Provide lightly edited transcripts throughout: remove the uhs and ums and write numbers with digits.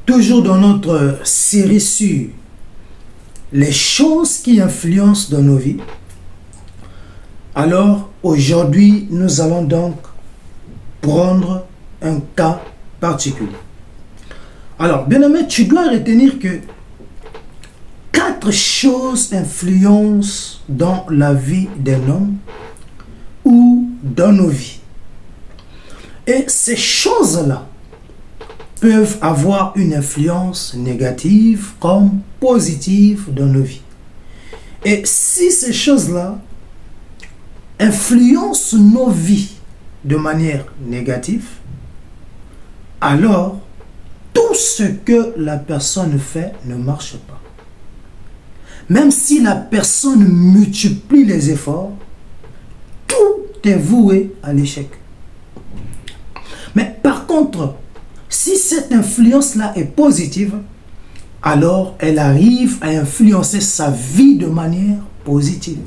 Toujours dans notre série sur les choses qui influencent dans nos vies. Alors, aujourd'hui, nous allons donc prendre un cas particulier. Alors, bien-aimé, tu dois retenir que 4 choses influencent dans la vie d'un homme ou dans nos vies. Et ces choses-là peuvent avoir une influence négative comme positive dans nos vies. Et si ces choses-là influencent nos vies de manière négative, alors tout ce que la personne fait ne marche pas. Même si la personne multiplie les efforts, tout est voué à l'échec. Mais par contre, si cette influence-là est positive, alors elle arrive à influencer sa vie de manière positive.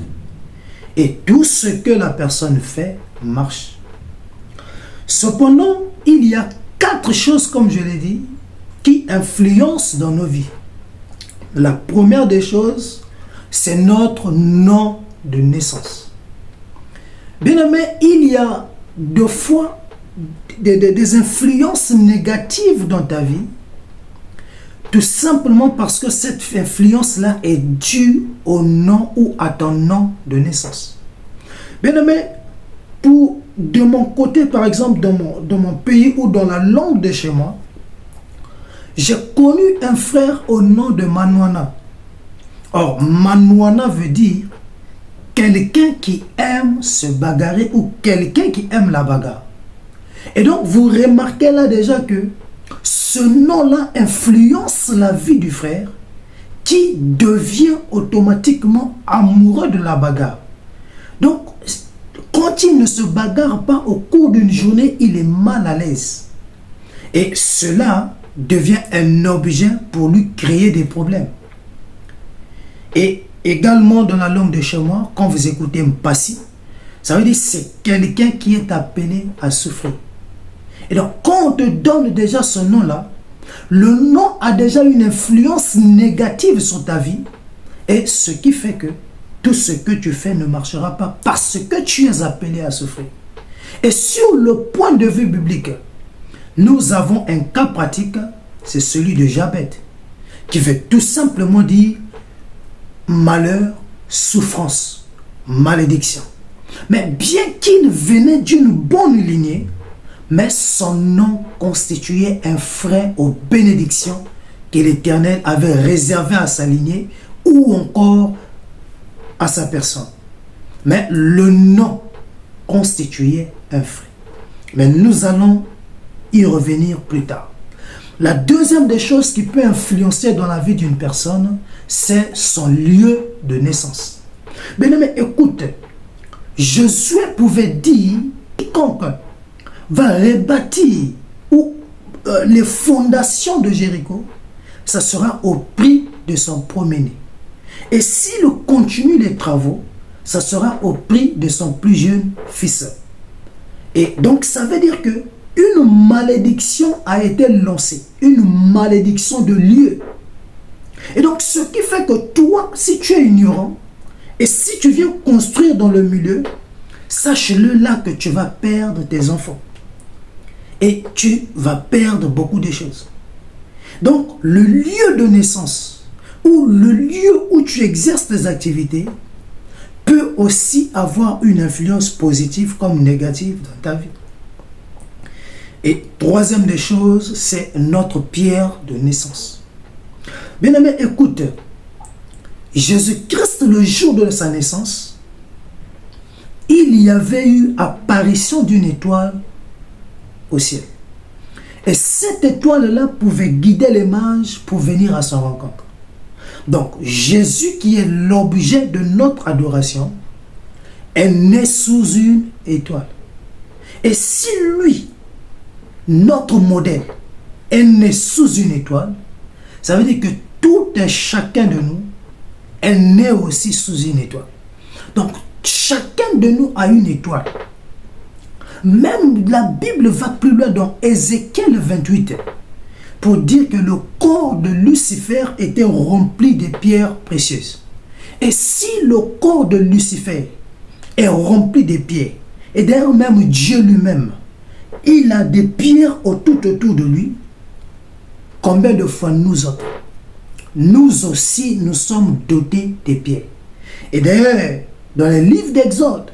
Et tout ce que la personne fait marche. Cependant, il y a 4 choses, comme je l'ai dit, qui influencent dans nos vies. La première des choses, c'est notre nom de naissance. Bien aimé, il y a deux fois des influences négatives dans ta vie, tout simplement parce que cette influence-là est due au nom ou à ton nom de naissance. Bien aimé, de mon côté, par exemple, dans mon pays ou dans la langue de chez moi, j'ai connu un frère au nom de Manouana. Or, Manouana veut dire quelqu'un qui aime se bagarrer ou quelqu'un qui aime la bagarre. Et donc, vous remarquez là déjà que ce nom-là influence la vie du frère qui devient automatiquement amoureux de la bagarre. Donc, quand il ne se bagarre pas au cours d'une journée, il est mal à l'aise. Et cela devient un objet pour lui créer des problèmes. Et également dans la langue de chez moi, quand vous écoutez Mpassi, ça veut dire que c'est quelqu'un qui est appelé à souffrir. Et donc, quand on te donne déjà ce nom-là, le nom a déjà une influence négative sur ta vie. Et ce qui fait que tout ce que tu fais ne marchera pas parce que tu es appelé à souffrir. Et sur le point de vue biblique, nous avons un cas pratique, c'est celui de Jabez, qui veut tout simplement dire malheur, souffrance, malédiction. Mais bien qu'il venait d'une bonne lignée, mais son nom constituait un frein aux bénédictions que l'Éternel avait réservées à sa lignée ou encore à sa personne. Mais le nom constituait un frein. Mais nous allons y revenir plus tard. La deuxième des choses qui peut influencer dans la vie d'une personne, c'est son lieu de naissance. Bien-aimé, écoute, Josué pouvait dire quiconque va rebâtir les fondations de Jéricho, ça sera au prix de son premier-né. Et s'il continue les travaux, ça sera au prix de son plus jeune fils. Et donc ça veut dire que une malédiction a été lancée, une malédiction de lieu. Et donc ce qui fait que toi, si tu es ignorant, et si tu viens construire dans le milieu, sache-le là que tu vas perdre tes enfants. Et tu vas perdre beaucoup de choses. Donc, le lieu de naissance ou le lieu où tu exerces tes activités peut aussi avoir une influence positive comme négative dans ta vie. Et troisième des choses, c'est notre pierre de naissance. Bien-aimé, écoute, Jésus-Christ, le jour de sa naissance, il y avait eu apparition d'une étoile au ciel. Et cette étoile-là pouvait guider les mages pour venir à son rencontre. Donc, Jésus, qui est l'objet de notre adoration, est né sous une étoile. Et si lui, notre modèle, est né sous une étoile, ça veut dire que tout un chacun de nous est né aussi sous une étoile. Donc, chacun de nous a une étoile. Même la Bible va plus loin dans Ézéchiel 28 pour dire que le corps de Lucifer était rempli de pierres précieuses. Et si le corps de Lucifer est rempli de pierres, et d'ailleurs même Dieu lui-même, il a des pierres tout autour de lui, combien de fois nous autres, nous aussi, nous sommes dotés de pierres. Et d'ailleurs, dans les livres d'Exode,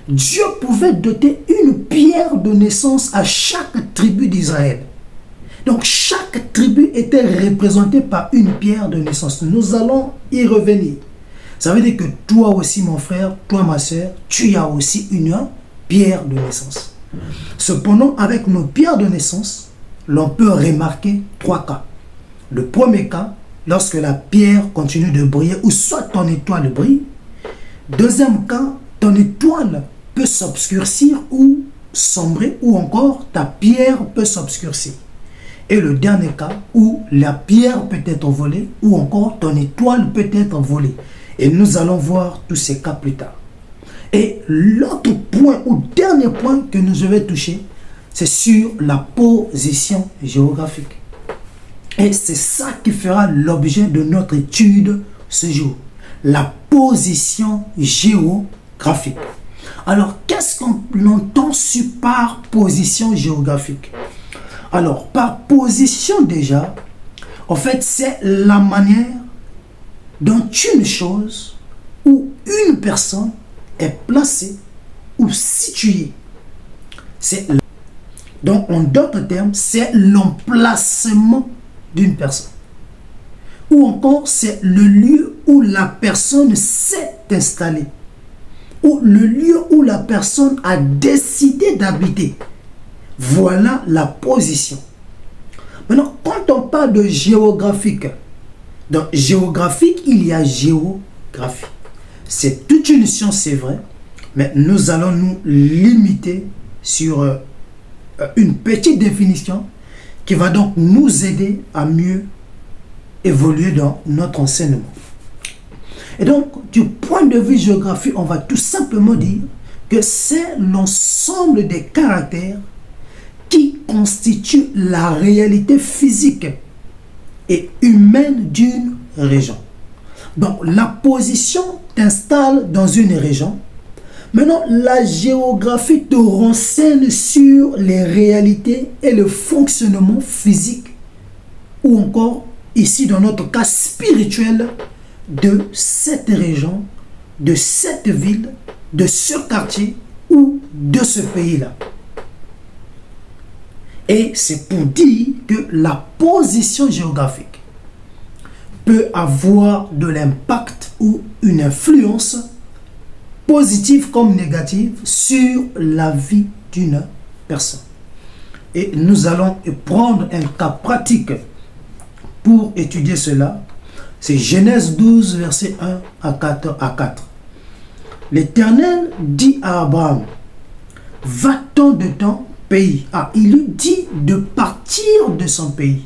Dieu pouvait doter une pierre de naissance à chaque tribu d'Israël. Donc chaque tribu était représentée par une pierre de naissance. Nous allons y revenir. Ça veut dire que toi aussi, mon frère, toi, ma soeur, tu as aussi une pierre de naissance. Cependant, avec nos pierres de naissance, l'on peut remarquer 3 cas. Le premier cas, lorsque la pierre continue de briller, ou soit ton étoile brille. Deuxième cas, ton étoile peut s'obscurcir ou sombrer, ou encore ta pierre peut s'obscurcir. Et le dernier cas, où la pierre peut être volée, ou encore ton étoile peut être volée. Et nous allons voir tous ces cas plus tard. Et l'autre point, ou dernier point que nous devons toucher, c'est sur la position géographique. Et c'est ça qui fera l'objet de notre étude ce jour. La position géographique. Alors, qu'est-ce qu'on entend par position géographique? Alors, par position déjà, en fait, c'est la manière dont une chose ou une personne est placée ou située. Donc, en d'autres termes, c'est l'emplacement d'une personne. Ou encore, c'est le lieu où la personne s'est installée. Ou le lieu où la personne a décidé d'habiter. Voilà la position. Maintenant, quand on parle de géographique, dans géographique, il y a géographie. C'est toute une science, c'est vrai, mais nous allons nous limiter sur une petite définition qui va donc nous aider à mieux évoluer dans notre enseignement. Et donc, du point de vue géographique, on va tout simplement dire que c'est l'ensemble des caractères qui constituent la réalité physique et humaine d'une région. Donc, la position t'installe dans une région. Maintenant, la géographie te renseigne sur les réalités et le fonctionnement physique, ou encore, ici dans notre cas spirituel, de cette région, de cette ville, de ce quartier ou de ce pays-là. Et c'est pour dire que la position géographique peut avoir de l'impact ou une influence positive comme négative sur la vie d'une personne. Et nous allons prendre un cas pratique pour étudier cela. C'est Genèse 12, verset 1 à 4. L'Éternel dit à Abraham, va-t'en de ton pays. Il lui dit de partir de son pays,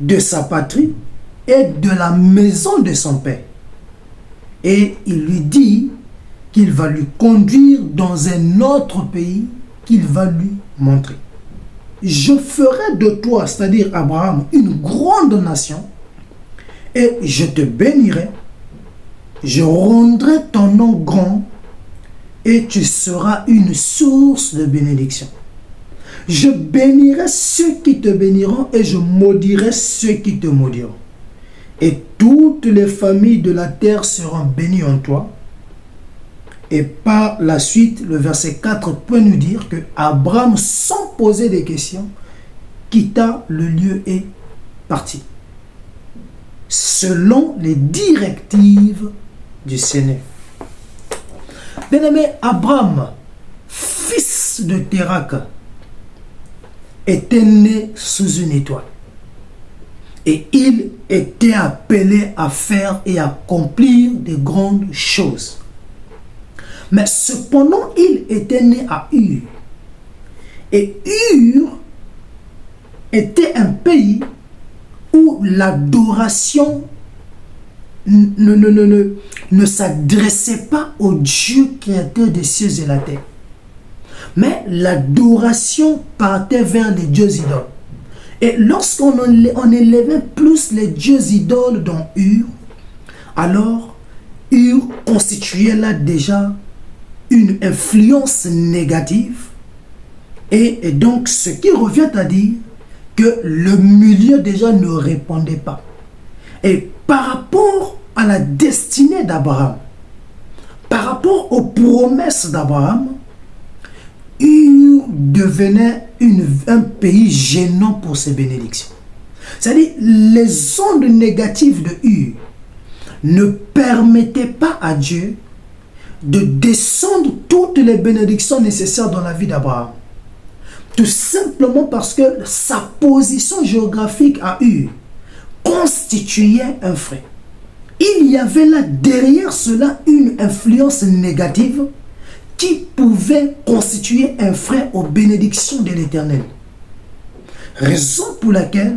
de sa patrie et de la maison de son père. Et il lui dit qu'il va lui conduire dans un autre pays qu'il va lui montrer. Je ferai de toi, c'est-à-dire Abraham, une grande nation, et je te bénirai, je rendrai ton nom grand, et tu seras une source de bénédiction. Je bénirai ceux qui te béniront, et je maudirai ceux qui te maudiront. Et toutes les familles de la terre seront bénies en toi. Et par la suite, le verset 4 peut nous dire que Abraham, sans poser des questions, quitta le lieu et partit, selon les directives du Seigneur. Bien-aimé, Abraham, fils de Térak, était né sous une étoile. Et il était appelé à faire et accomplir de grandes choses. Mais cependant, il était né à Ur. Et Ur était un pays où l'adoration ne s'adressait pas au Dieu créateur des cieux et la terre. Mais l'adoration partait vers les dieux idoles. Et lorsqu'on on élevait plus les dieux idoles dans Ur, alors Ur constituait là déjà une influence négative. Et donc, ce qui revient à dire que le milieu déjà ne répondait pas. Et par rapport à la destinée d'Abraham, par rapport aux promesses d'Abraham, Ur devenait un pays gênant pour ses bénédictions. C'est-à-dire, les ondes négatives de Ur ne permettaient pas à Dieu de descendre toutes les bénédictions nécessaires dans la vie d'Abraham. Tout simplement parce que sa position géographique à Ur constituait un frein. Il y avait là derrière cela une influence négative qui pouvait constituer un frein aux bénédictions de l'Éternel. Raison pour laquelle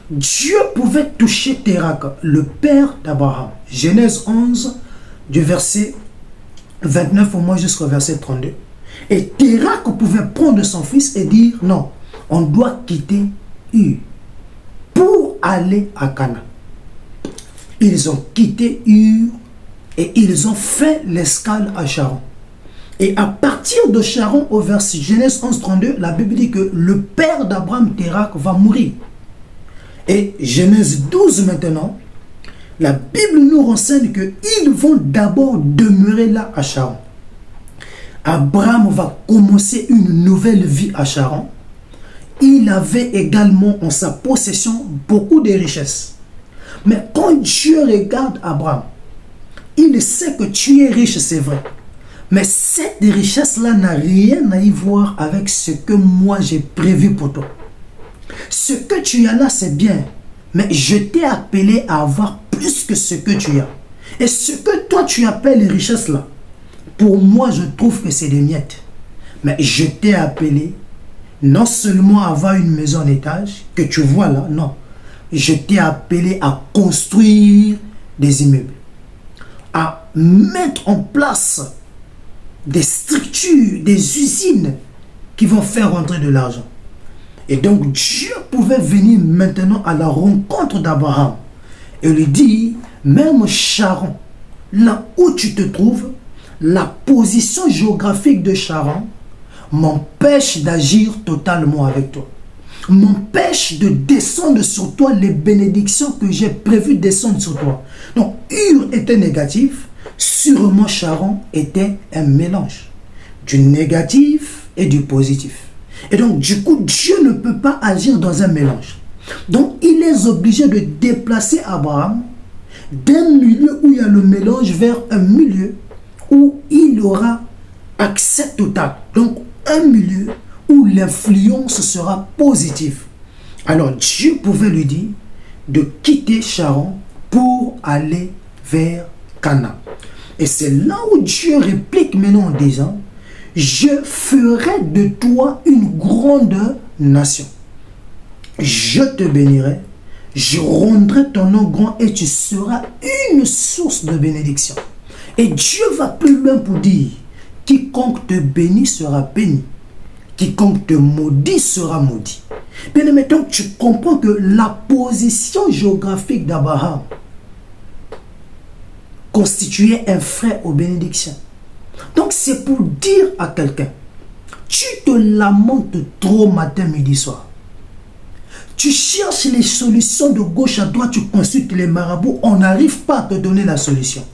Dieu pouvait toucher Térak, le père d'Abraham. Genèse 11, du verset 29 au moins jusqu'au verset 32. Et Térak pouvait prendre son fils et dire non, on doit quitter Ur pour aller à Canaan. Ils ont quitté Ur et ils ont fait l'escale à Charan. Et à partir de Charan, au verset Genèse 11, 32, la Bible dit que le père d'Abraham, Térak, va mourir. Et Genèse 12 maintenant, la Bible nous renseigne qu'ils vont d'abord demeurer là à Charan. Abraham va commencer une nouvelle vie à Charan. Il avait également en sa possession beaucoup de richesses. Mais quand Dieu regarde Abraham, il sait que tu es riche, c'est vrai. Mais cette richesse-là n'a rien à y voir avec ce que moi j'ai prévu pour toi. Ce que tu as là, c'est bien. Mais je t'ai appelé à avoir plus que ce que tu as. Et ce que toi tu appelles richesse là, pour moi je trouve que c'est des miettes. Mais je t'ai appelé non seulement à avoir une maison en étage, que tu vois là, non. Je t'ai appelé à construire des immeubles. À mettre en place des structures, des usines qui vont faire rentrer de l'argent. Et donc Dieu pouvait venir maintenant à la rencontre d'Abraham et lui dire, même Charan, là où tu te trouves, la position géographique de Charan m'empêche d'agir totalement avec toi. M'empêche de descendre sur toi les bénédictions que j'ai prévu descendre sur toi. Donc Ur était négatif, sûrement Charan était un mélange du négatif et du positif. Et donc du coup Dieu ne peut pas agir dans un mélange. Donc il est obligé de déplacer Abraham d'un milieu où il y a le mélange vers un milieu où il aura accès total. Donc un milieu où l'influence sera positive. Alors Dieu pouvait lui dire de quitter Charan pour aller vers Canaan. Et c'est là où Dieu réplique maintenant en disant, je ferai de toi une grande nation. Je te bénirai, je rendrai ton nom grand et tu seras une source de bénédiction. Et Dieu va plus loin pour dire, quiconque te bénit sera béni. Quiconque te maudit sera maudit. Bien aimé, donc tu comprends que la position géographique d'Abraham constituait un frein aux bénédictions. Donc c'est pour dire à quelqu'un, tu te lamentes trop matin, midi, soir. Tu cherches les solutions de gauche à droite, tu consultes les marabouts, on n'arrive pas à te donner la solution.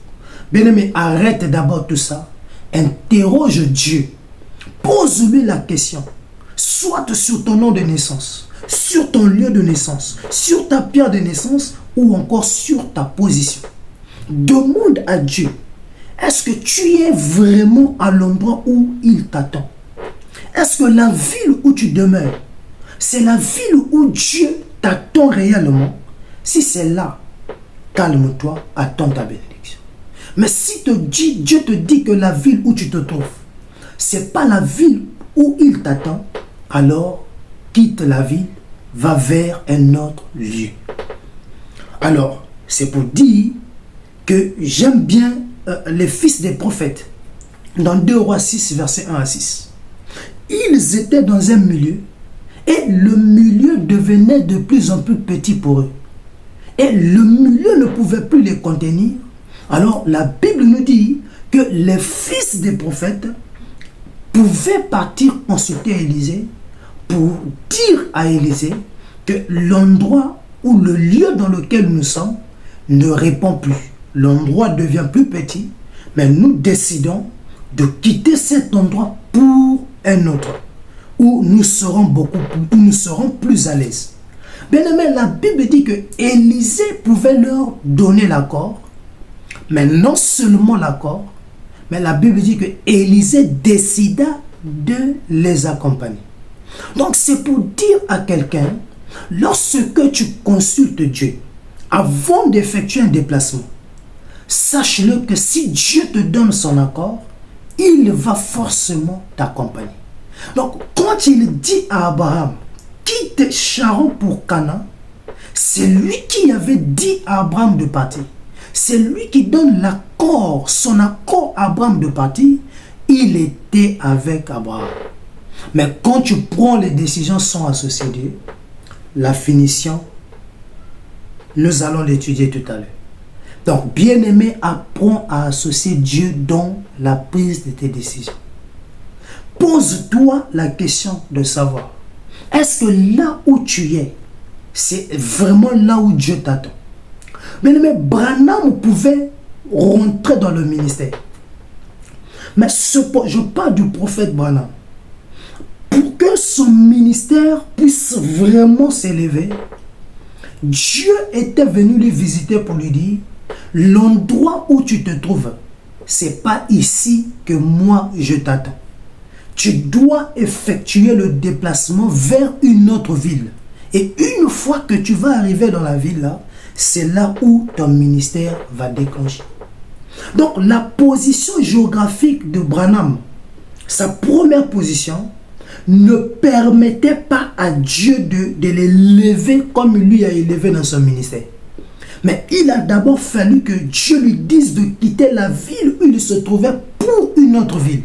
Bien aimé, arrête d'abord tout ça. Interroge Dieu. Pose-lui la question, soit sur ton nom de naissance, sur ton lieu de naissance, sur ta pierre de naissance ou encore sur ta position. Demande à Dieu, est-ce que tu es vraiment à l'endroit où il t'attend? Est-ce que la ville où tu demeures, c'est la ville où Dieu t'attend réellement? Si c'est là, calme-toi, attends ta bénédiction. Mais si Dieu te dit que la ville où tu te trouves, c'est pas la ville où il t'attend, alors quitte la ville, va vers un autre lieu. Alors, c'est pour dire que j'aime bien les fils des prophètes. Dans 2 Rois 6, verset 1 à 6. Ils étaient dans un milieu Et le milieu devenait de plus en plus petit pour eux. Et le milieu ne pouvait plus les contenir. Alors la Bible nous dit que les fils des prophètes pouvaient partir consulter Élisée pour dire à Élisée que l'endroit ou le lieu dans lequel nous sommes ne répond plus. L'endroit devient plus petit, mais nous décidons de quitter cet endroit pour un autre, où nous serons plus à l'aise. Bien aimé, la Bible dit que Élisée pouvait leur donner l'accord, mais non seulement l'accord, mais la Bible dit que Élisée décida de les accompagner. Donc c'est pour dire à quelqu'un, lorsque tu consultes Dieu, avant d'effectuer un déplacement, sache-le que si Dieu te donne son accord, il va forcément t'accompagner. Donc quand il dit à Abraham, quitte Charan pour Canaan, c'est lui qui avait dit à Abraham de partir. C'est lui qui donne l'accord, son accord à Abraham de partir. Il était avec Abraham. Mais quand tu prends les décisions sans associer Dieu, la finition, nous allons l'étudier tout à l'heure. Donc, bien-aimé, apprends à associer Dieu dans la prise de tes décisions. Pose-toi la question de savoir, est-ce que là où tu es, c'est vraiment là où Dieu t'attend? Bien-aimé, Branham pouvait rentrer dans le ministère. Mais je parle du prophète Branham. Pour que son ministère puisse vraiment s'élever, Dieu était venu lui visiter pour lui dire, l'endroit où tu te trouves, c'est pas ici que moi je t'attends. Tu dois effectuer le déplacement vers une autre ville. Et une fois que tu vas arriver dans la ville là, c'est là où ton ministère va déclencher. Donc la position géographique de Branham, sa première position, ne permettait pas à Dieu de l'élever comme lui a élevé dans son ministère. Mais il a d'abord fallu que Dieu lui dise de quitter la ville où il se trouvait pour une autre ville.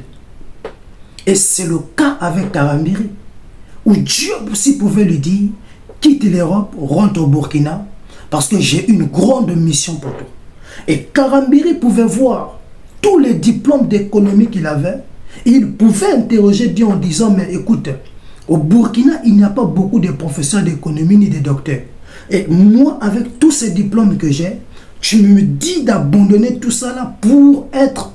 Et c'est le cas avec Karambiri, où Dieu aussi pouvait lui dire, quitte l'Europe, rentre au Burkina, parce que j'ai une grande mission pour toi. Et Karambiri pouvait voir tous les diplômes d'économie qu'il avait. Et il pouvait interroger Dieu en disant, mais écoute, au Burkina, il n'y a pas beaucoup de professeurs d'économie ni de docteurs. Et moi, avec tous ces diplômes que j'ai, tu me dis d'abandonner tout ça là pour être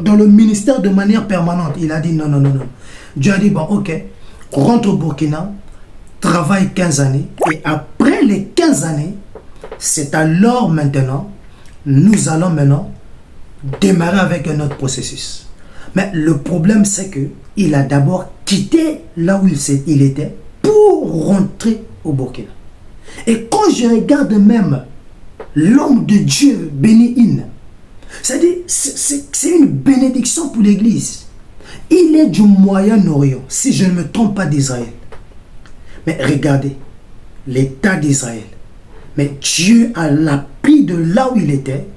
dans le ministère de manière permanente. Il a dit non, non, non, non. Dieu a dit, bon, ok, rentre au Burkina, travaille 15 années. Et après les 15 années, c'est alors maintenant, nous allons maintenant démarrer avec un autre processus. Mais le problème, c'est qu'il a d'abord quitté là où il était pour rentrer au Burkina. Et quand je regarde même l'homme de Dieu, Béni-In, c'est-à-dire, c'est une bénédiction pour l'Église. Il est du Moyen-Orient, si je ne me trompe pas, d'Israël. Mais regardez, l'État d'Israël. Mais Dieu l'a pris de là où il était,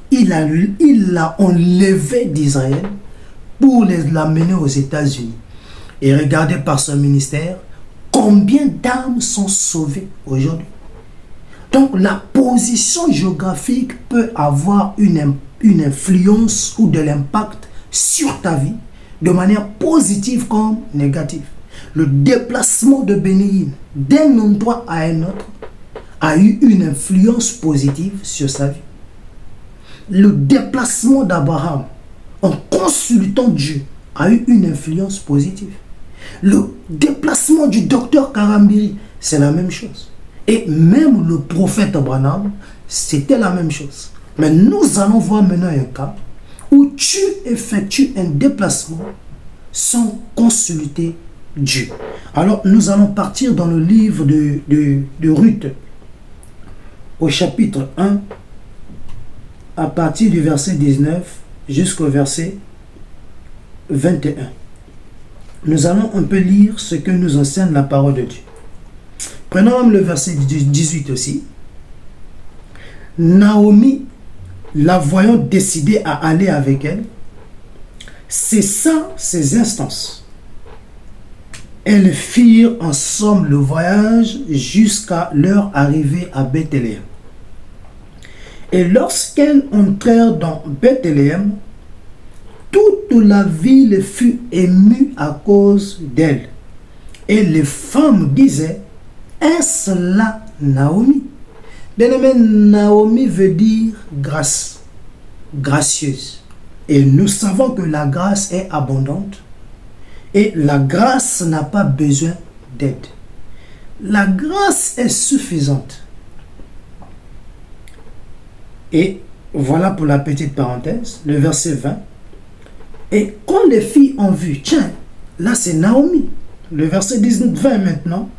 il l'a enlevé d'Israël pour l'amener aux États-Unis. Et regardez par son ministère, combien d'âmes sont sauvées aujourd'hui. Donc la position géographique peut avoir une influence ou de l'impact sur ta vie, de manière positive comme négative. Le déplacement de Béni-In d'un endroit à un autre a eu une influence positive sur sa vie. Le déplacement d'Abraham en consultant Dieu a eu une influence positive. Le déplacement du docteur Karambiri, c'est la même chose. Et même le prophète Branham, c'était la même chose. Mais nous allons voir maintenant un cas où tu effectues un déplacement sans consulter Dieu. Alors nous allons partir dans le livre de Ruth, au chapitre 1, à partir du verset 19 jusqu'au verset 21. Nous allons un peu lire ce que nous enseigne la parole de Dieu. Prenons même le verset 18 aussi. Naomi, la voyant décider à aller avec elle, cessa ses instances. Elles firent ensemble le voyage jusqu'à leur arrivée à Bethléem. Et lorsqu'elles entrèrent dans Bethléem, toute la ville fut émue à cause d'elles. Et les femmes disaient, est-ce là Naomi? Bien-aimé, Naomi veut dire grâce, gracieuse. Et nous savons que la grâce est abondante. Et la grâce n'a pas besoin d'aide. La grâce est suffisante. Et voilà pour la petite parenthèse, le verset 20. Et quand les filles ont vu, tiens, là c'est Naomi. Le verset 19-20 maintenant.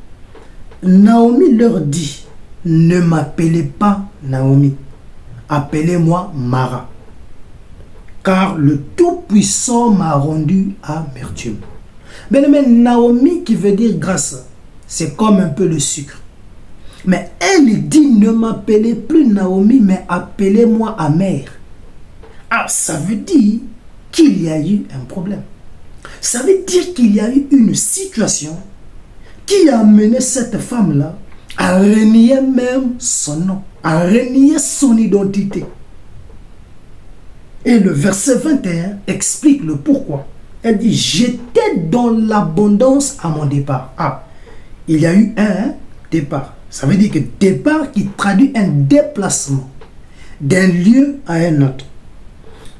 Naomi leur dit, ne m'appelez pas Naomi, appelez-moi Mara, car le Tout-Puissant m'a rendu amertume. Bien-aimé, Naomi qui veut dire grâce, c'est comme un peu le sucre. Mais elle dit, ne m'appelez plus Naomi, mais appelez-moi amère. Ah, ça veut dire qu'il y a eu un problème. Ça veut dire qu'il y a eu une situation qui a amené cette femme-là à renier même son nom, à renier son identité. Et le verset 21 explique le pourquoi. Elle dit, j'étais dans l'abondance à mon départ. Ah, il y a eu un départ. Ça veut dire que départ qui traduit un déplacement d'un lieu à un autre.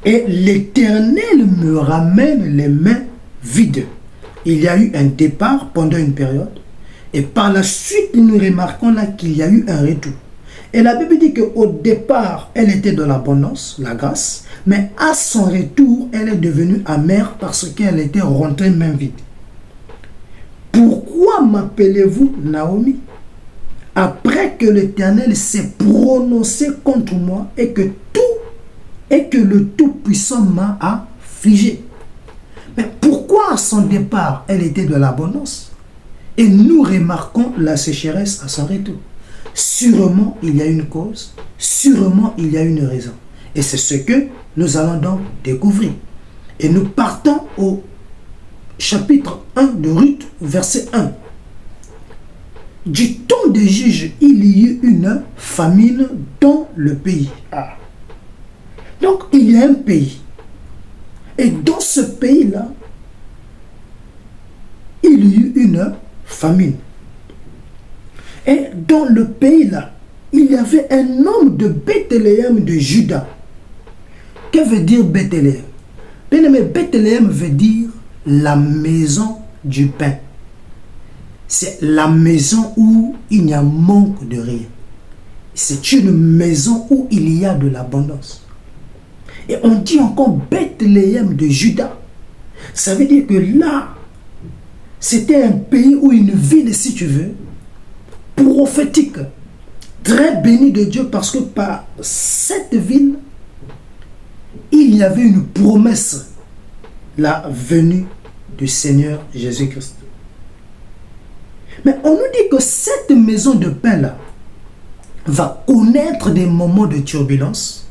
Et l'Éternel me ramène les mains vides. Il y a eu un départ pendant une période. Et par la suite, nous remarquons là qu'il y a eu un retour. Et la Bible dit qu'au départ, elle était dans l'abondance, la grâce. Mais à son retour, elle est devenue amère parce qu'elle était rentrée main vide. Pourquoi m'appelez-vous Naomi? Après que l'Éternel s'est prononcé contre moi et que le Tout-Puissant m'a affligé. Mais pourquoi à son départ, elle était de l'abondance? Et nous remarquons la sécheresse à son retour. Sûrement, il y a une cause. Sûrement, il y a une raison. Et c'est ce que nous allons donc découvrir. Et nous partons au chapitre 1 de Ruth, verset 1. Du temps des juges, il y eut une famine dans le pays. Ah. Donc, il y a un pays. Et dans ce pays-là, il y eut une famine. Et dans le pays-là, il y avait un homme de Bethléem de Juda. Que veut dire Bethléem? Bien aimé, Bethléem veut dire la maison du pain. C'est la maison où il n'y a manque de rien. C'est une maison où il y a de l'abondance. Et on dit encore Bethléem de Juda. Ça veut dire que là, c'était un pays ou une ville, si tu veux, prophétique, très bénie de Dieu, parce que par cette ville, il y avait une promesse, la venue du Seigneur Jésus-Christ. Mais on nous dit que cette maison de pain-là va connaître des moments de turbulence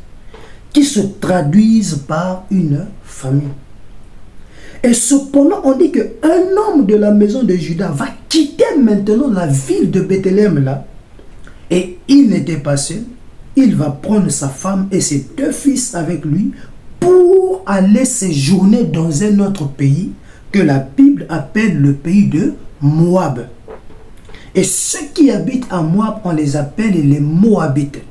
qui se traduisent par une famine. Et cependant, on dit qu'un homme de la maison de Juda va quitter maintenant la ville de Bethléem là. Et il n'était pas seul. Il va prendre sa femme et ses 2 fils avec lui pour aller séjourner dans un autre pays que la Bible appelle le pays de Moab. Et ceux qui habitent à Moab, on les appelle les Moabites.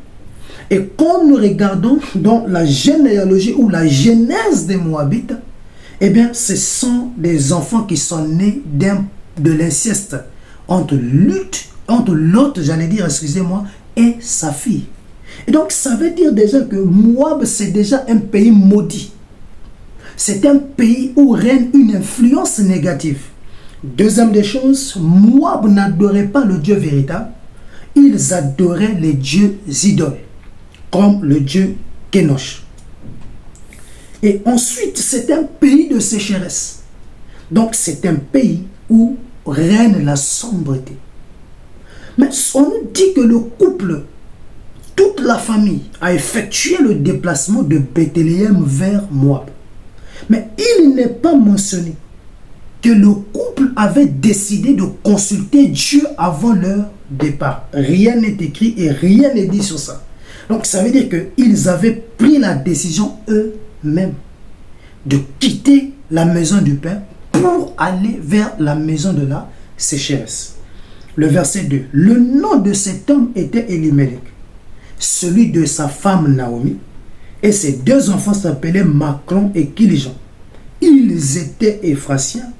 Et quand nous regardons dans la généalogie ou la genèse des Moabites, eh bien, ce sont des enfants qui sont nés de l'inceste entre Lot, j'allais dire, excusez-moi, et sa fille. Et donc, ça veut dire déjà que Moab, c'est déjà un pays maudit. C'est un pays où règne une influence négative. Deuxième des choses, Moab n'adorait pas le Dieu véritable. Ils adoraient les dieux idoles, comme le dieu Kénosh. Et ensuite, c'est un pays de sécheresse. Donc, c'est un pays où règne la sombreté. Mais on nous dit que le couple, toute la famille, a effectué le déplacement de Bethléem vers Moab. Mais il n'est pas mentionné que le couple avait décidé de consulter Dieu avant leur départ. Rien n'est écrit et rien n'est dit sur ça. Donc ça veut dire qu'ils avaient pris la décision eux-mêmes de quitter la maison du Père pour aller vers la maison de la sécheresse. Le verset 2. Le nom de cet homme était Elimelech, celui de sa femme Naomi, et ses deux enfants s'appelaient Maclon et Kilijon. Ils étaient Éphratiens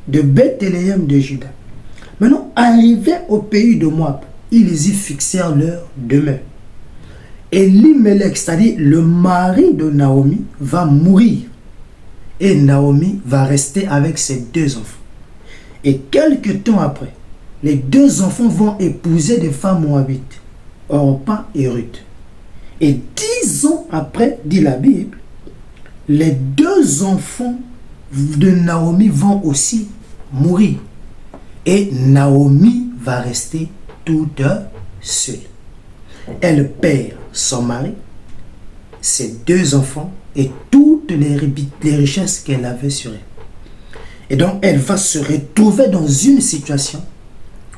de Bethléem de Juda. Maintenant, arrivés au pays de Moab, ils y fixèrent leur demeure. Elimelech, c'est-à-dire le mari de Naomi, va mourir. Et Naomi va rester avec ses deux enfants. Et quelque temps après, les deux enfants vont épouser des femmes moabites, Orpa et Ruth. Et 10 ans après, dit la Bible, les deux enfants de Naomi vont aussi mourir. Et Naomi va rester toute seule. Elle perd son mari, ses deux enfants et toutes les richesses qu'elle avait sur elle. Et donc, elle va se retrouver dans une situation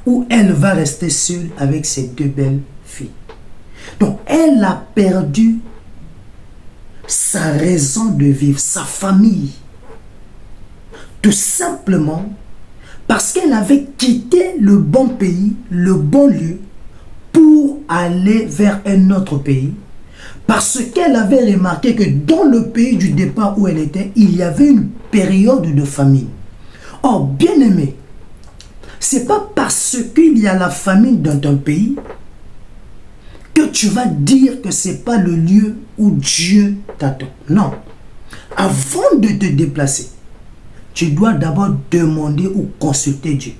où elle va rester seule avec ses deux belles filles. Donc, elle a perdu sa raison de vivre, sa famille. Tout simplement parce qu'elle avait quitté le bon pays, le bon lieu, pour aller vers un autre pays. Parce qu'elle avait remarqué que dans le pays du départ où elle était, il y avait une période de famine. Or, bien-aimé, ce n'est pas parce qu'il y a la famine dans ton pays que tu vas dire que ce n'est pas le lieu où Dieu t'attend. Non. Avant de te déplacer, tu dois d'abord demander ou consulter Dieu.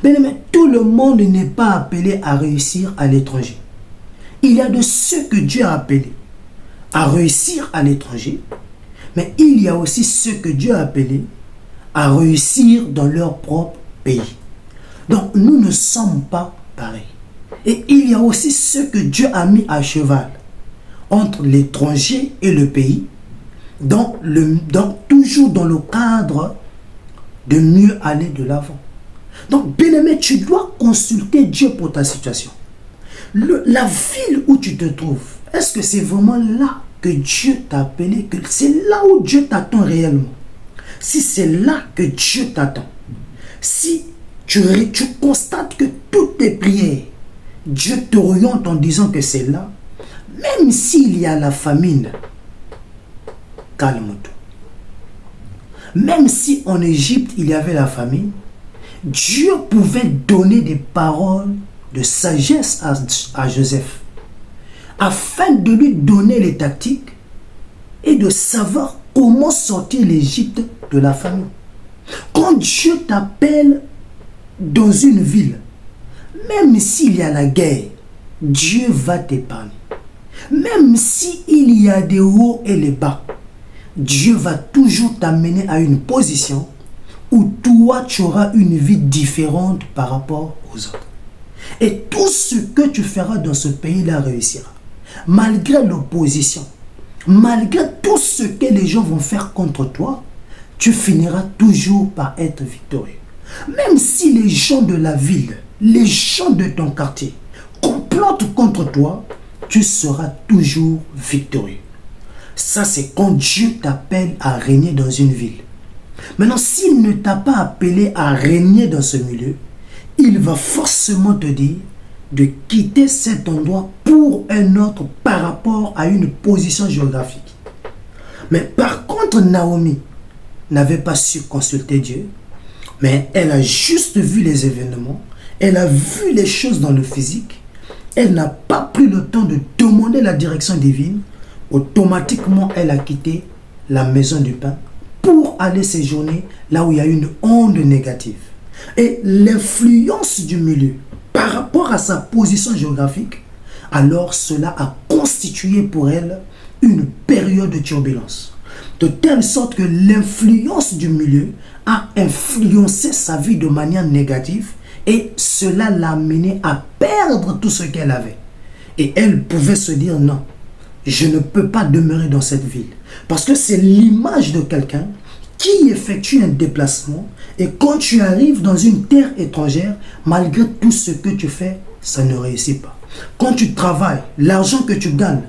Mais tout le monde n'est pas appelé à réussir à l'étranger. Il y a de ceux que Dieu a appelés à réussir à l'étranger, mais il y a aussi ceux que Dieu a appelés à réussir dans leur propre pays. Donc nous ne sommes pas pareils. Et il y a aussi ceux que Dieu a mis à cheval entre l'étranger et le pays, toujours dans le cadre de mieux aller de l'avant. Donc, bien-aimé, tu dois consulter Dieu pour ta situation. La ville où tu te trouves, est-ce que c'est vraiment là que Dieu t'a appelé, que c'est là où Dieu t'attend réellement? Si c'est là que Dieu t'attend, si tu constates que toutes tes prières, Dieu t'oriente en disant que c'est là, même s'il y a la famine, calme-toi. Même si en Égypte il y avait la famine, Dieu pouvait donner des paroles de sagesse à Joseph, afin de lui donner les tactiques et de savoir comment sortir l'Égypte de la famine. Quand Dieu t'appelle dans une ville, même s'il y a la guerre, Dieu va t'épargner. Même s'il y a des hauts et les bas, Dieu va toujours t'amener à une position où toi, tu auras une vie différente par rapport aux autres. Et tout ce que tu feras dans ce pays-là réussira. Malgré l'opposition, malgré tout ce que les gens vont faire contre toi, tu finiras toujours par être victorieux. Même si les gens de la ville, les gens de ton quartier complotent contre toi, tu seras toujours victorieux. Ça, c'est quand Dieu t'appelle à régner dans une ville. Maintenant, s'il ne t'a pas appelé à régner dans ce milieu, il va forcément te dire de quitter cet endroit pour un autre par rapport à une position géographique. Mais par contre, Naomi n'avait pas su consulter Dieu, mais elle a juste vu les événements, elle a vu les choses dans le physique, elle n'a pas pris le temps de demander la direction divine. Automatiquement, elle a quitté la maison du pain pour aller séjourner là où il y a une onde négative. Et l'influence du milieu par rapport à sa position géographique, alors cela a constitué pour elle une période de turbulence. De telle sorte que l'influence du milieu a influencé sa vie de manière négative et cela l'a amené à perdre tout ce qu'elle avait. Et elle pouvait se dire non, je ne peux pas demeurer dans cette ville. Parce que c'est l'image de quelqu'un qui effectue un déplacement Et quand tu arrives dans une terre étrangère, malgré tout ce que tu fais, ça ne réussit pas. Quand tu travailles, l'argent que tu gagnes,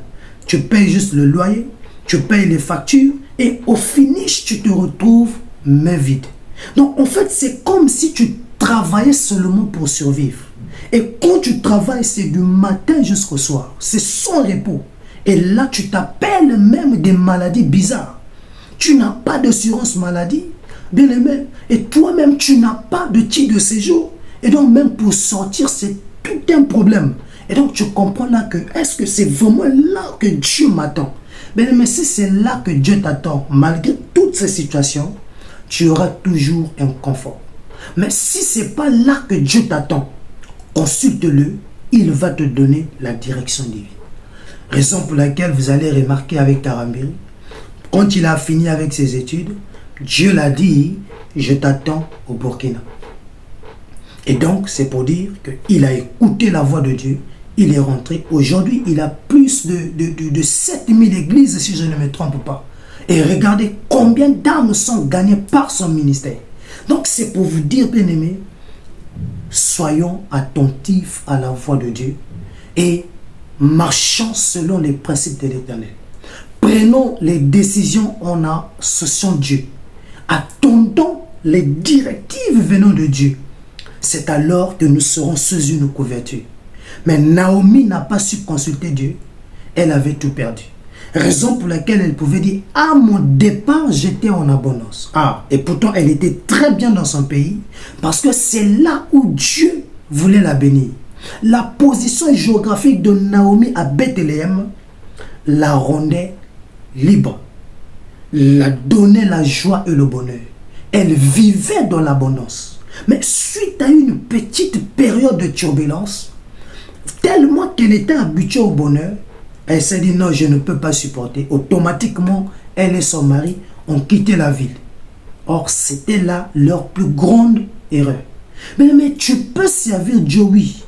tu payes juste le loyer, tu payes les factures et au finish, tu te retrouves main vide. Donc en fait, c'est comme si tu travaillais seulement pour survivre. Et quand tu travailles, c'est du matin jusqu'au soir. C'est sans repos. Et là, tu t'appelles même des maladies bizarres. Tu n'as pas d'assurance maladie, bien aimé. Et toi-même, tu n'as pas de titre de séjour. Et donc, même pour sortir, c'est tout un problème. Et donc, tu comprends là que, est-ce que c'est vraiment là que Dieu m'attend? Bien aimé, si c'est là que Dieu t'attend, malgré toutes ces situations, tu auras toujours un confort. Mais si ce n'est pas là que Dieu t'attend, consulte-le, il va te donner la direction divine. Raison pour laquelle vous allez remarquer avec Karambiri, quand il a fini avec ses études, Dieu l'a dit, je t'attends au Burkina. Et donc, c'est pour dire qu'il a écouté la voix de Dieu, il est rentré. Aujourd'hui, il a plus de 7000 églises, si je ne me trompe pas. Et regardez combien d'âmes sont gagnées par son ministère. Donc, c'est pour vous dire, bien-aimés, soyons attentifs à la voix de Dieu et marchons selon les principes de l'Éternel. Prenons les décisions en associant Dieu. Attendons les directives venant de Dieu. C'est alors que nous serons sous une couverture. Mais Naomi n'a pas su consulter Dieu. Elle avait tout perdu. Raison pour laquelle elle pouvait dire, à mon départ, j'étais en abondance. Et pourtant, elle était très bien dans son pays parce que c'est là où Dieu voulait la bénir. La position géographique de Naomi à Bethléem la rendait libre, la donnait la joie et le bonheur. Elle vivait dans l'abondance. Mais suite à une petite période de turbulence, tellement qu'elle était habituée au bonheur, elle s'est dit non, je ne peux pas supporter. Automatiquement, elle et son mari ont quitté la ville. Or, c'était là leur plus grande erreur. Mais tu peux servir Dieu, oui.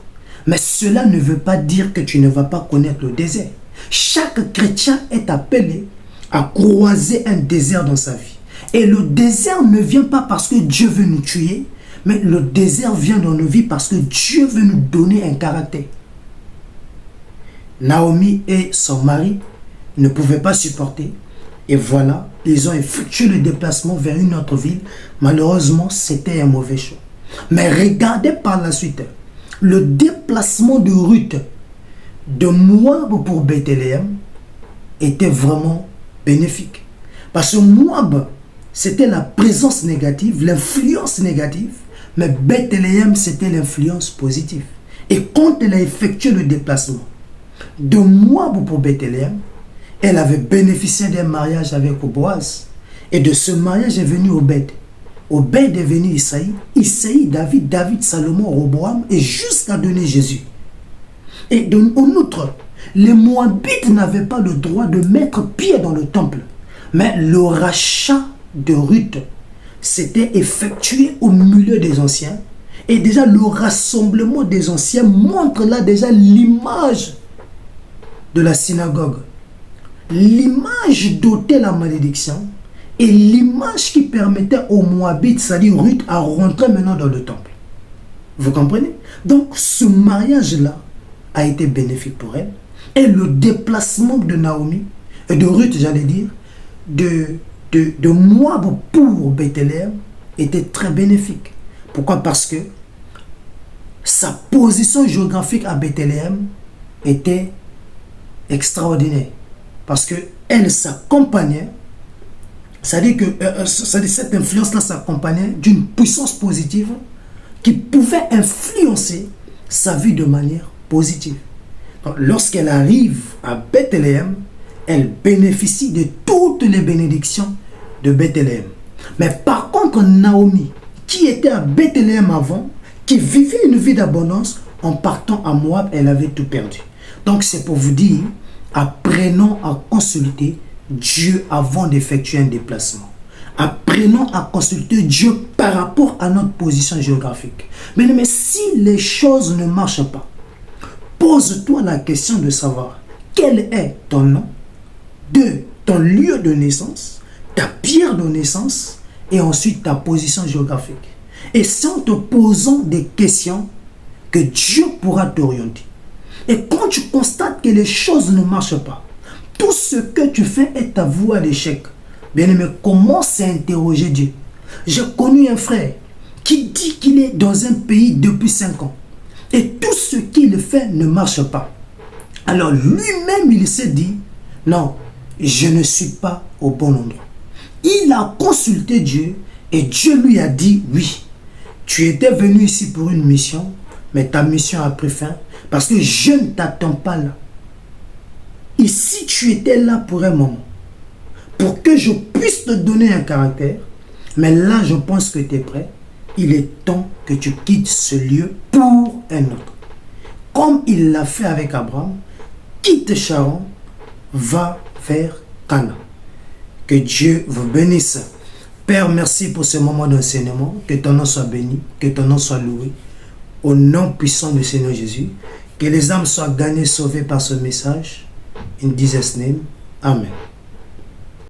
Mais cela ne veut pas dire que tu ne vas pas connaître le désert. Chaque chrétien est appelé à croiser un désert dans sa vie. Et le désert ne vient pas parce que Dieu veut nous tuer, mais le désert vient dans nos vies parce que Dieu veut nous donner un caractère. Naomi et son mari ne pouvaient pas supporter. Et voilà, ils ont effectué le déplacement vers une autre ville. Malheureusement, c'était un mauvais choix. Mais regardez par la suite, le déplacement de Ruth de Moab pour Bethléem était vraiment bénéfique. Parce que Moab, c'était la présence négative, l'influence négative, mais Bethléem, c'était l'influence positive. Et quand elle a effectué le déplacement de Moab pour Bethléem, elle avait bénéficié d'un mariage avec Boaz. Et de ce mariage est venu Obed. Obed est venu Isaïe. Isaïe, David, David, Salomon, Roboam, et jusqu'à donner Jésus. Et en outre, les Moabites n'avaient pas le droit de mettre pied dans le temple. Mais le rachat de Ruth s'était effectué au milieu des anciens. Et déjà, le rassemblement des anciens montre là déjà l'image de la synagogue. L'image d'ôter la malédiction et l'image qui permettait aux Moabites, c'est-à-dire Ruth, à rentrer maintenant dans le temple. Vous comprenez? Donc, ce mariage-là a été bénéfique pour elle. Et le déplacement de Naomi, et de Ruth, j'allais dire, de Moab pour Bethléem était très bénéfique. Pourquoi? Parce que sa position géographique à Bethléem était extraordinaire. Parce qu'elle s'accompagnait, c'est-à-dire que cette influence-là s'accompagnait d'une puissance positive qui pouvait influencer sa vie de manière positive. Lorsqu'elle arrive à Bethléem, elle bénéficie de toutes les bénédictions de Bethléem. Mais par contre, Naomi, qui était à Bethléem avant, qui vivait une vie d'abondance, en partant à Moab, elle avait tout perdu. Donc c'est pour vous dire, apprenons à consulter Dieu avant d'effectuer un déplacement. Apprenons à consulter Dieu par rapport à notre position géographique. Mais si les choses ne marchent pas, pose-toi la question de savoir quel est ton nom, ton lieu de naissance, ta pierre de naissance et ensuite ta position géographique. Et c'est en te posant des questions que Dieu pourra t'orienter. Et quand tu constates que les choses ne marchent pas, tout ce que tu fais est ta voie à l'échec, bien-aimé, commence à interroger Dieu. J'ai connu un frère qui dit qu'il est dans un pays depuis 5 ans. Et tout ce qu'il fait ne marche pas. Alors lui-même, il s'est dit, non, je ne suis pas au bon endroit. Il a consulté Dieu et Dieu lui a dit, oui, tu étais venu ici pour une mission, mais ta mission a pris fin parce que je ne t'attends pas là. Et si tu étais là pour un moment, pour que je puisse te donner un caractère, mais là je pense que tu es prêt, il est temps que tu quittes ce lieu pour un autre. Comme il l'a fait avec Abraham, quitte Charan, va vers Canaan. Que Dieu vous bénisse. Père, merci pour ce moment d'enseignement. Que ton nom soit béni, que ton nom soit loué. Au nom puissant du Seigneur Jésus, que les âmes soient gagnées, sauvées par ce message. In Jesus' name, Amen.